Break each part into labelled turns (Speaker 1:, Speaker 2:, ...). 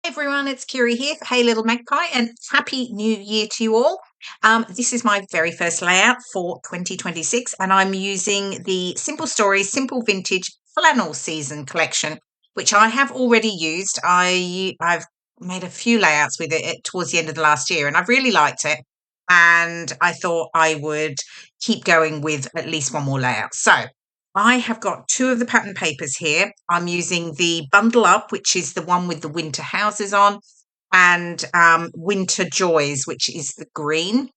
Speaker 1: Everyone, it's Kirei here for Hey Little Magpie and Happy New Year to you all. This is my very first layout for 2026 and I'm using the Simple Stories, Simple Vintage Flannel Season collection, which I have already used. I've made a few layouts with it towards the end of the last year and I've really liked it. And I thought I would keep going with at least one more layout. So I have got two of the pattern papers here. I'm using the Bundle Up, which is the one with the winter houses on, and Winter Joys, which is the green.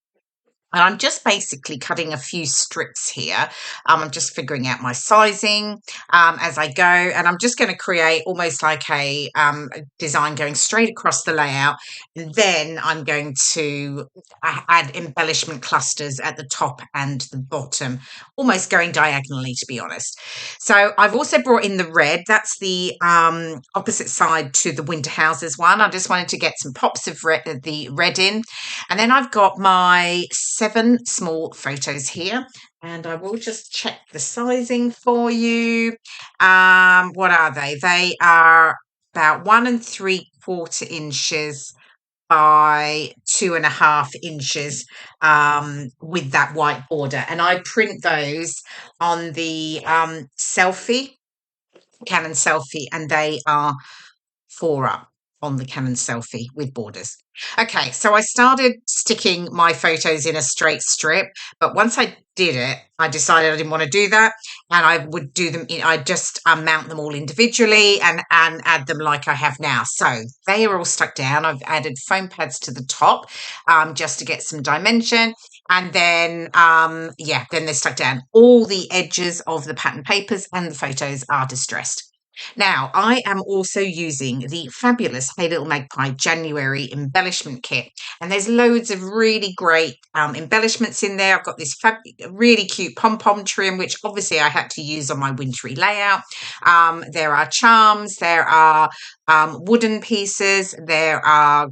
Speaker 1: And I'm just basically cutting a few strips here. I'm just figuring out my sizing as I go. And I'm just going to create almost like a design going straight across the layout. And then I'm going to add embellishment clusters at the top and the bottom, almost going diagonally, to be honest. So I've also brought in the red. That's the opposite side to the winter houses one. I just wanted to get some pops of the red in. And then I've got my 7 small photos here, and I will just check the sizing for you. What are they? They are about 1 3/4 inches by 2.5 inches with that white border. And I print those on the Canon selfie, and they are 4 up on the Canon selfie with borders. Okay, so I started sticking my photos in a straight strip, but once I did it, I decided I didn't want to do that, and I would do them. I just mount them all individually and add them like I have now. So they are all stuck down. I've added foam pads to the top just to get some dimension. And then, then they're stuck down. All the edges of the pattern papers and the photos are distressed. Now, I am also using the fabulous Hey Little Magpie January embellishment kit, and there's loads of really great embellishments in there. I've got this really cute pom-pom trim, which obviously I had to use on my wintry layout. There are charms, there are wooden pieces, there are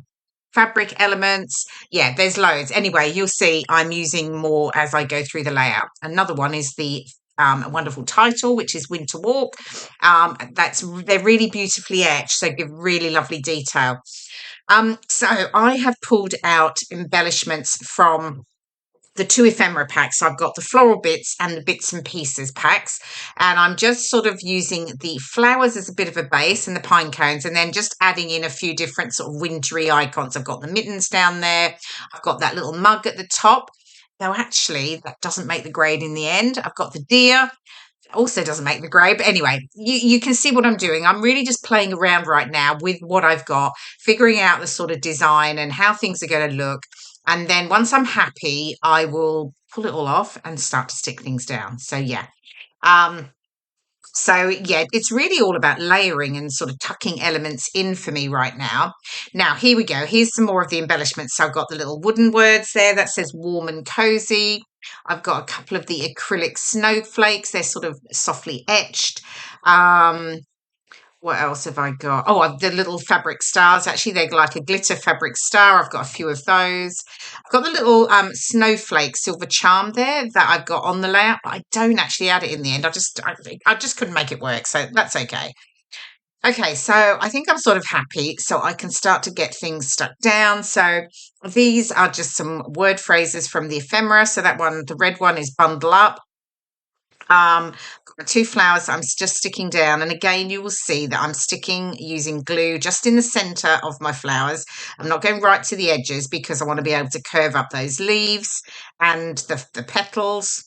Speaker 1: fabric elements. Yeah, there's loads. Anyway, you'll see I'm using more as I go through the layout. Another one is the a wonderful title, which is Winter Walk. They're really beautifully etched, so give really lovely detail. So I have pulled out embellishments from the 2 ephemera packs. So I've got the floral bits and the bits and pieces packs, and I'm just sort of using the flowers as a bit of a base and the pine cones, and then just adding in a few different sort of wintry icons. I've got the mittens down there. I've got that little mug at the top. Now, actually, that doesn't make the grade in the end. I've got the deer, also doesn't make the grade. But anyway, you can see what I'm doing. I'm really just playing around right now with what I've got, figuring out the sort of design and how things are going to look. And then once I'm happy, I will pull it all off and start to stick things down. So yeah. It's really all about layering and sort of tucking elements in for me right now. Now, here we go. Here's some more of the embellishments. So I've got the little wooden words there that says warm and cozy. I've got a couple of the acrylic snowflakes. They're sort of softly etched. What else have I got? Oh, the little fabric stars. Actually, they're like a glitter fabric star. I've got a few of those. I've got the little snowflake silver charm there that I've got on the layout, but I don't actually add it in the end. I just couldn't make it work, so that's okay. Okay, so I think I'm sort of happy, so I can start to get things stuck down. So these are just some word phrases from the ephemera. So that one, the red one, is bundle up. Got 2 flowers I'm just sticking down, and again you will see that I'm sticking using glue just in the center of my flowers. I'm not going right to the edges because I want to be able to curve up those leaves and the petals,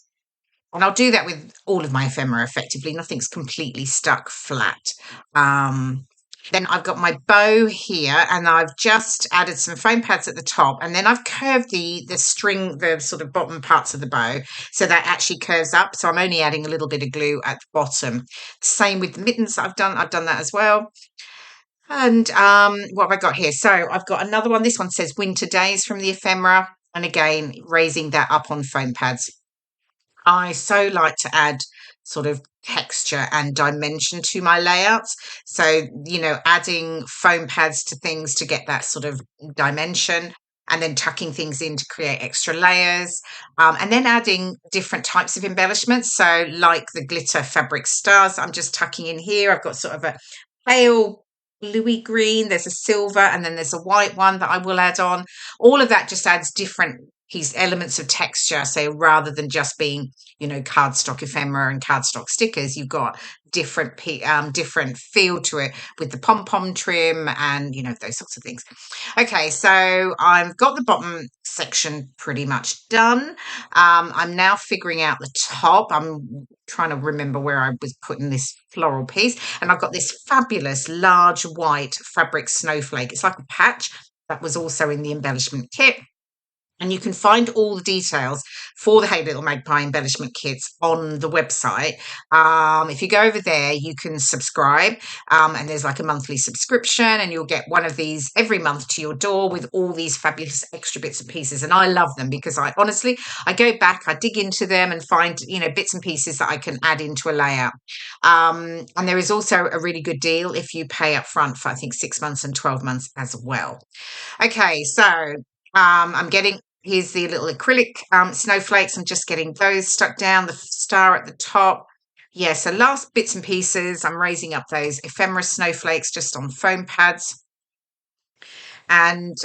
Speaker 1: and I'll do that with all of my ephemera effectively. Nothing's completely stuck flat. Then I've got my bow here, and I've just added some foam pads at the top, and then I've curved the string, the sort of bottom parts of the bow, so that actually curves up. So I'm only adding a little bit of glue at the bottom. Same with the mittens that I've done that as well. And what have I got here? So I've got another one. This one says Winter Days from the ephemera, and again, raising that up on foam pads. I so like to add sort of texture and dimension to my layouts. So, adding foam pads to things to get that sort of dimension, and then tucking things in to create extra layers, and then adding different types of embellishments. So, like the glitter fabric stars, I'm just tucking in here. I've got sort of a pale bluey green, there's a silver, and then there's a white one that I will add on. All of that just adds different piece elements of texture. So rather than just being, cardstock ephemera and cardstock stickers, you've got different feel to it with the pom pom trim and those sorts of things. Okay, so I've got the bottom section pretty much done. I'm now figuring out the top. I'm trying to remember where I was putting this floral piece, and I've got this fabulous large white fabric snowflake. It's like a patch that was also in the embellishment kit. And you can find all the details for the Hey Little Magpie embellishment kits on the website. If you go over there, you can subscribe, and there's like a monthly subscription, and you'll get one of these every month to your door with all these fabulous extra bits and pieces. And I love them because I go back, I dig into them and find bits and pieces that I can add into a layout. And there is also a really good deal if you pay up front for I think 6 months and 12 months as well. Okay, so I'm getting here's the little acrylic snowflakes. I'm just getting those stuck down, the star at the top. Yeah, so last bits and pieces, I'm raising up those ephemera snowflakes just on foam pads. And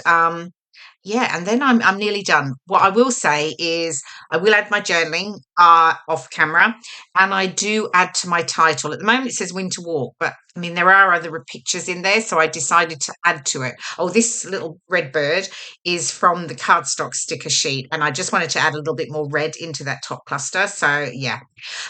Speaker 1: yeah, and then I'm nearly done. What I will say is I will add my journaling off camera, and I do add to my title. At the moment, it says Winter Walk, but I mean, there are other pictures in there, so I decided to add to it. Oh, this little red bird is from the cardstock sticker sheet, and I just wanted to add a little bit more red into that top cluster. So, yeah.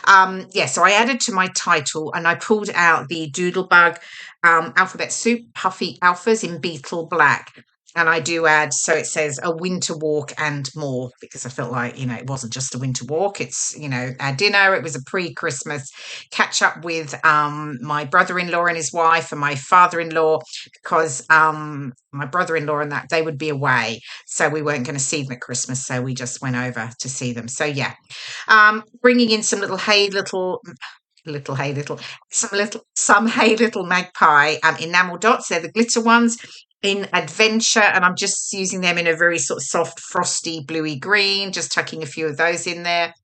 Speaker 1: Yeah, so I added to my title, and I pulled out the Doodlebug alphabet soup puffy alphas in beetle black. And I do add, so it says a winter walk and more, because I felt like, it wasn't just a winter walk. It's, our dinner. It was a pre-Christmas catch up with my brother-in-law and his wife and my father-in-law, because my brother-in-law and that they would be away. So we weren't going to see them at Christmas. So we just went over to see them. So yeah, bringing in some little some Hey Little Magpie enamel dots. They're the glitter ones in Adventure, and I'm just using them in a very sort of soft, frosty, bluey green, just tucking a few of those in there.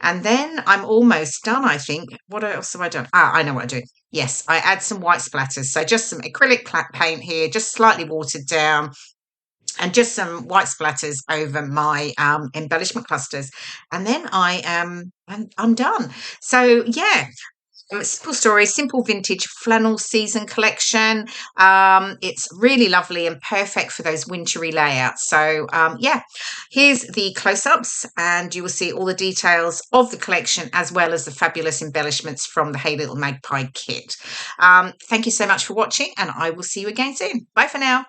Speaker 1: And then I'm almost done, I think. What else have I done? I know what I'm doing. Yes, I add some white splatters. So just some acrylic paint here, just slightly watered down, and just some white splatters over my embellishment clusters. And then I'm done. So yeah, simple story, simple vintage flannel season collection. It's really lovely and perfect for those wintry layouts. So yeah, here's the close-ups, and you will see all the details of the collection as well as the fabulous embellishments from the Hey Little Magpie kit. Thank you so much for watching, and I will see you again soon. Bye for now.